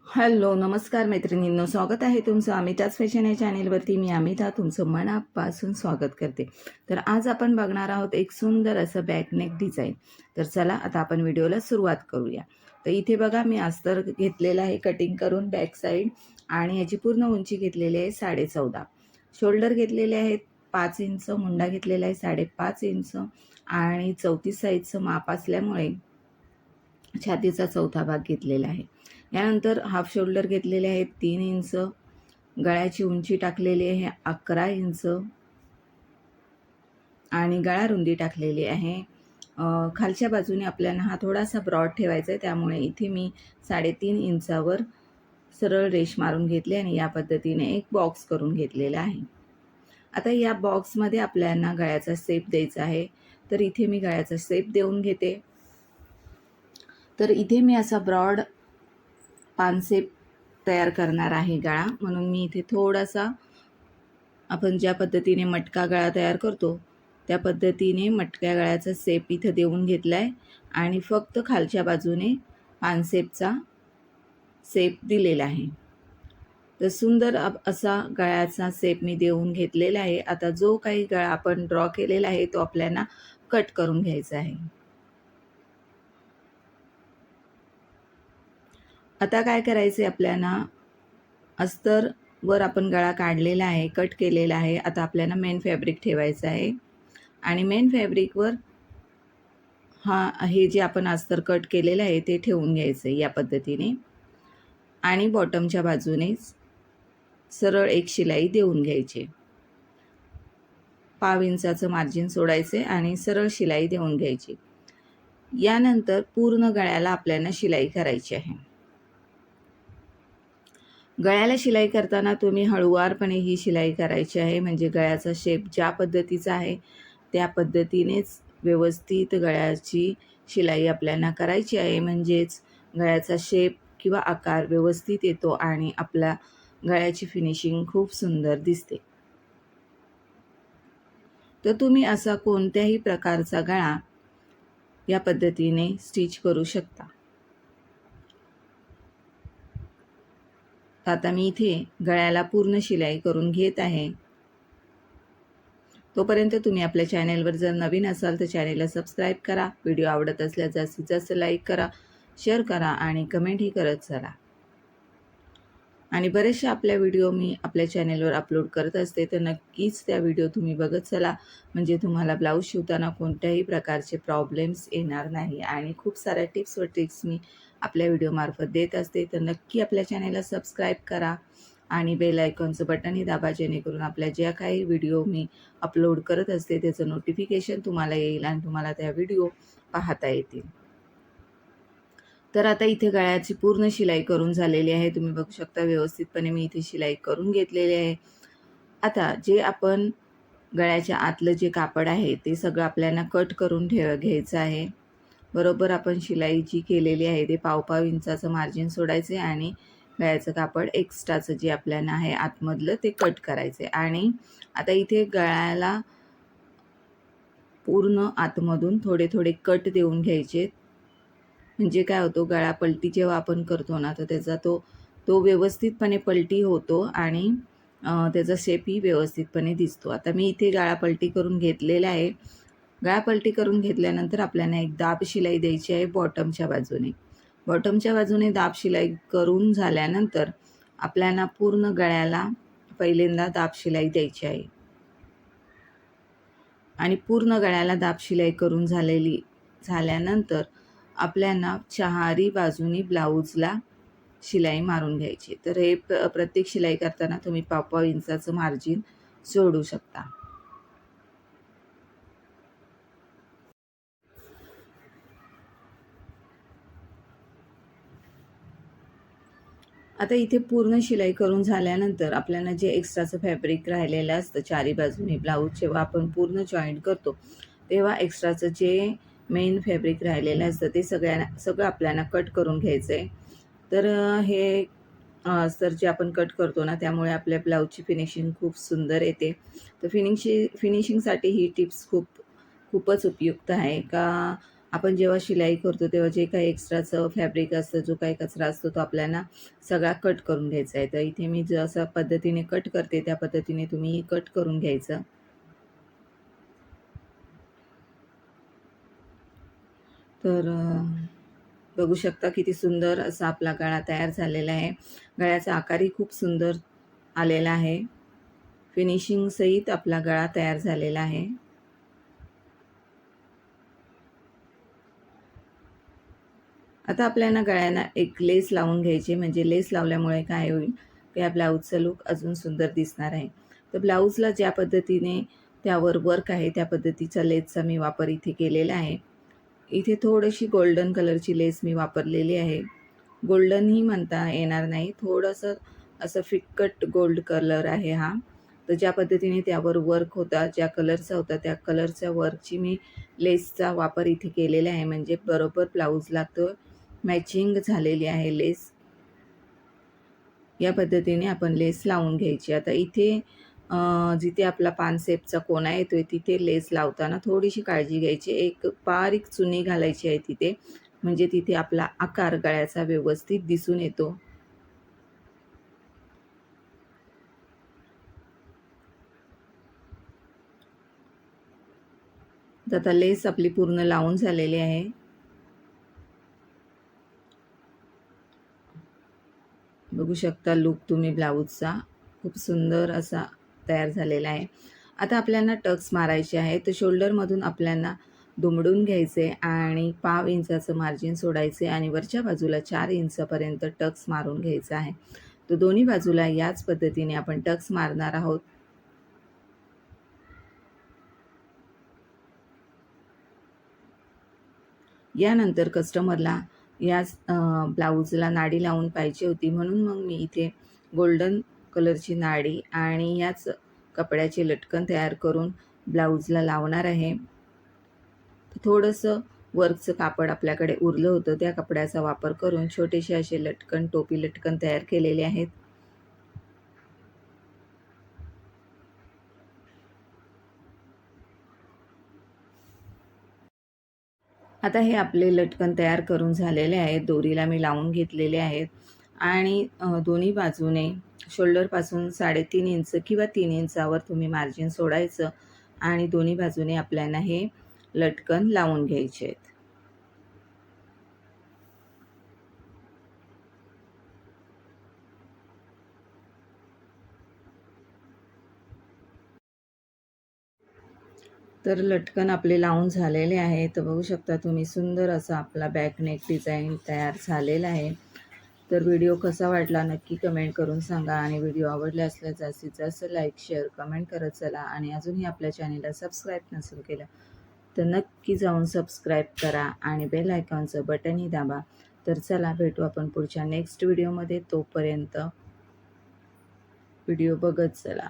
Hello, नमस्कार मैत्रिणींनो, स्वागत आहे तुमचं अमिताज फॅशन या चॅनेलवरती. मी अमिता तुमचं मनापासून स्वागत करते. तर आज आपण बघणार आहोत एक सुंदर असं बॅकनेक डिझाईन. तर चला आता आपण व्हिडिओला सुरुवात करूया. तर इथे बघा, मी अस्तर घेतलेलं आहे कटिंग करून बॅक साईड, आणि याची पूर्ण उंची घेतलेली आहे 14.5. शोल्डर घेतलेले आहेत 5 इंच, मुंडा घेतलेला आहे 5.5 इंच, आणि 34 साईजचं माप असल्यामुळे छातीचा चौथा भाग घेतलेला आहे. यानंतर हाफ शोल्डर घेतलेले आहेत 3 इंच, गळ्याची उंची टाकलेली आहे 11 इंच, आणि गळा रुंदी टाकलेली आहे खालच्या बाजूने आपल्याला हा थोडासा ब्रॉड ठेवायचा आहे, त्यामुळे इथे मी 3.5 इंचावर सरळ रेष मारून घेतली आणि या पद्धतीने एक बॉक्स करून घेतलेला आहे. आता या बॉक्समध्ये आपल्याला गळ्याचा शेप द्यायचा आहे, तर इथे मी गळ्याचा शेप देऊन घेते. तर इथे मी असा ब्रॉड पानसेप तयार करणार आहे गळा, म्हणून मी इथे थोडासा आपण ज्या पद्धतीने मटका गळा तयार करतो त्या पद्धतीने मटक्या गळ्याचा शेप इथं देऊन घेतला आहे, आणि फक्त खालच्या बाजूने पानसेपचा शेप दिलेला आहे. तर सुंदर असा गळ्याचा शेप मी देऊन घेतलेला आहे. आता जो काही गळा आपण ड्रॉ केलेला आहे तो आपल्याला कट करून घ्यायचा आहे. आता काय करायचे आपल्याला, अस्तर वर आपण गळा काढलेला आहे, कट केलेला आहे. आता आपल्याला मेन फॅब्रिक ठेवायचं आहे, आणि मेन फॅब्रिकवर हे जे आपण अस्तर कट केलेलं आहे ते ठेवून घ्यायचं या पद्धतीने, आणि बॉटमच्या बाजूने सरळ एक शिलाई देऊन घ्यायची. 1/2 इंचाचं मार्जिन सोडायचे आणि सरळ शिलाई देऊन घ्यायची. यानंतर पूर्ण गळ्याला आपल्याला शिलाई करायची आहे. गळ्याला शिलाई करताना तुम्ही हळूवारपणे ही शिलाई करायची आहे, म्हणजे गळ्याचा शेप ज्या पद्धतीचा आहे त्या पद्धतीनेच व्यवस्थित गळ्याची शिलाई आपल्याला करायची आहे, म्हणजेच गळ्याचा शेप किंवा आकार व्यवस्थित येतो आणि आपल्या गळ्याची फिनिशिंग खूप सुंदर दिसते. तर तुम्ही असा कोणत्याही प्रकारचा गळा या पद्धतीने स्टिच करू शकता. आता मी इथे गळ्याला पूर्ण शिलाई करून घेत आहे. तोपर्यंत तुम्ही आपल्या चॅनेलवर जर नवीन असाल तर चॅनेलला सबस्क्राईब करा. व्हिडिओ आवडत असल्यास जास्तीत जास्त लाईक करा, शेअर करा आणि कमेंटही करत चला. आणि बरेचसे आपल्या व्हिडिओ मी आपल्या चॅनेलवर अपलोड करत असते, तर नक्कीच त्या व्हिडिओ तुम्ही बघत चला, म्हणजे तुम्हाला ब्लाऊज शिवताना कोणत्याही प्रकारचे प्रॉब्लेम्स येणार नाही. आणि खूप साऱ्या टिप्स व ट्रिक्स मी आपल्या व्हिडिओमार्फत देत असते, तर नक्की आपल्या चॅनेलला सबस्क्राईब करा आणि बेल आयकॉनचं बटनही दाबा, जेणेकरून आपल्या ज्या काही व्हिडिओ मी अपलोड करत असते त्याचं नोटिफिकेशन तुम्हाला येईल आणि तुम्हाला त्या व्हिडिओ पाहता येतील. तर आता इथे गळ्याची पूर्ण शिलाई करून झालेली आहे. तुम्ही बघू शकता व्यवस्थितपणे मी इथे शिलाई करून घेतलेली आहे. आता जे आपण गळ्याच्या आतलं जे कापड आहे ते सगळं आपल्याला कट करून घ्यायचं आहे. बरोबर आपण शिलाई जी केलेली आहे ते 1/2 इंचाचं मार्जिन सोडायचे, आणि गळ्याचं कापड एक्स्ट्राचं जे आपल्याला आहे आतमधलं ते कट करायचे. आणि आता इथे गळ्याला पूर्ण आतमधून थोडे थोडे कट देऊन घ्यायचे, म्हणजे काय होतो, गळा पलटी जेव्हा आपण करतो ना तर त्याचा तो व्यवस्थितपणे पलटी होतो आणि त्याचा शेपही व्यवस्थितपणे दिसतो. आता मी इथे गळा पलटी करून घेतलेला आहे. गळा पलटी करून घेतल्यानंतर आपल्याला एक दाब शिलाई द्यायची आहे बॉटमच्या बाजूने. बॉटमच्या बाजूने दाब शिलाई करून झाल्यानंतर आपल्याला पूर्ण गळ्याला पहिल्यांदा दाब शिलाई द्यायची आहे, आणि पूर्ण गळ्याला दाब शिलाई करून झाल्यानंतर आपल्याला चारही बाजूनी ब्लाऊजला शिलाई मारून घ्यायची. तर हे प्रत्येक शिलाई करताना तुम्ही 1/2 इंचाचं मार्जिन सोडू शकता. आता इथे पूर्ण शिलाई करून झाल्यानंतर आपल्याला जे एक्स्ट्राचं फॅब्रिक राहिलेलं असतं चारी बाजूने ब्लाऊज जेव्हा आपण पूर्ण जॉईंट करतो तेव्हा एक्स्ट्राचं जे मेन फॅब्रिक राहिलेलं असतं ते सगळं आपल्याला कट करून घ्यायचं आहे. तर हे अस्तर जे आपण कट करतो ना त्यामुळे आपल्या ब्लाऊजची फिनिशिंग खूप सुंदर येते. तर फिनिशिंगसाठी ही टिप्स खूपच उपयुक्त आहे. का आपण जेव्हा शिलाई करतो तेव्हा जे काही एक्स्ट्राचं फॅब्रिक असतं, जो काही कचरा असतो तो आपल्याला सगळा कट करून घ्यायचा आहे. तर इथे मी जसं पद्धतीने कट करते त्या पद्धतीने तुम्ही कट करून घ्यायचं. तर बघू शकता किती सुंदर असा आपला गळा तयार झालेला आहे. गळ्याचा आकारही खूप सुंदर आलेला आहे. फिनिशिंग सहित आपला गळा तयार झालेला आहे. आता आपल्याला गळ्यांना एक लेस लावून घ्यायची, म्हणजे लेस लावल्यामुळे काय होईल की या ब्लाऊजचा लूक अजून सुंदर दिसणार आहे. तर ब्लाऊजला ज्या पद्धतीने त्यावर वर्क आहे त्या पद्धतीचा लेसचा मी वापर इथे केलेला आहे. इथे थोडीशी गोल्डन कलरची लेस मी वापरलेली आहे. गोल्डनही म्हणता येणार नाही, थोडंसं असं फिक्कट गोल्ड कलर आहे हा. तर ज्या पद्धतीने त्यावर वर्क होता, ज्या कलरचा होता त्या कलरच्या वर्कची मी लेसचा वापर इथे केलेला आहे, म्हणजे बरोबर ब्लाऊजला तो मॅचिंग झालेली आहे लेस. या पद्धतीने आपण लेस लावून घ्यायची. आता इथे जिथे आपला पानसेपचा कोना येतोय तिथे लेस लावताना थोडीशी काळजी घ्यायची. एक बारीक चुनी घालायची आहे तिथे, म्हणजे तिथे आपला आकार गळ्याचा व्यवस्थित दिसून येतो. तर आता लेस आपली पूर्ण लावून झालेली आहे. बघू शकता लूक तुम्ही ब्लाऊजचा खूप सुंदर असा तयार झालेला आहे. आता आपल्याला टक्स मारायचे आहे. तर शोल्डरमधून आपल्याला दुमडून घ्यायचे आणि 1/2 इंचाचं मार्जिन सोडायचे आणि वरच्या बाजूला 4 इंचपर्यंत टक्स मारून घ्यायचा आहे. तर दोन्ही बाजूला याच पद्धतीने आपण टक्स मारणार आहोत. यानंतर कस्टमरला याच ब्लाऊजला नाडी लावून पाहिजे होती, म्हणून मग मी इथे गोल्डन कलरची नाडी आणि याच कपड्याचे लटकन तयार करून ब्लाऊजला लावणार आहे. थोडंसं वर्कचं कापड आपल्याकडे उरलं होतं, त्या कपड्याचा वापर करून छोटेसे असे लटकन, टोपी लटकन तयार केलेले आहेत. आता हे आपले लटकन तयार करून झालेले आहेत. दोरीला मी लावून घेतलेले आहेत आणि दोन्ही बाजूने शोल्डरपासून 3.5 इंच किंवा 3 इंचावर तुम्ही मार्जिन सोडायचं आणि दोन्ही बाजूने आपल्याला हे लटकन लावून घ्यायचे आहेत. तर लटकन आपले लावून झालेले आहे. तर बघू शकता तुम्ही सुंदर असा आपला बॅक नेक डिझाईन तयार झालेला आहे. तर व्हिडिओ कसा वाटला नक्की कमेंट करून सांगा आणि व्हिडिओ आवडला असल्यास जास्तीत जास्त लाईक, शेअर, कमेंट करत चला आणि अजूनही आपल्या चॅनलला सबस्क्राईब नसेल केलं तर नक्की जाऊन सबस्क्राईब करा आणि बेल आयकॉनचं बटनही दाबा. तर चला भेटू आपण पुढच्या नेक्स्ट व्हिडिओमध्ये. तोपर्यंत व्हिडिओ बघत चला.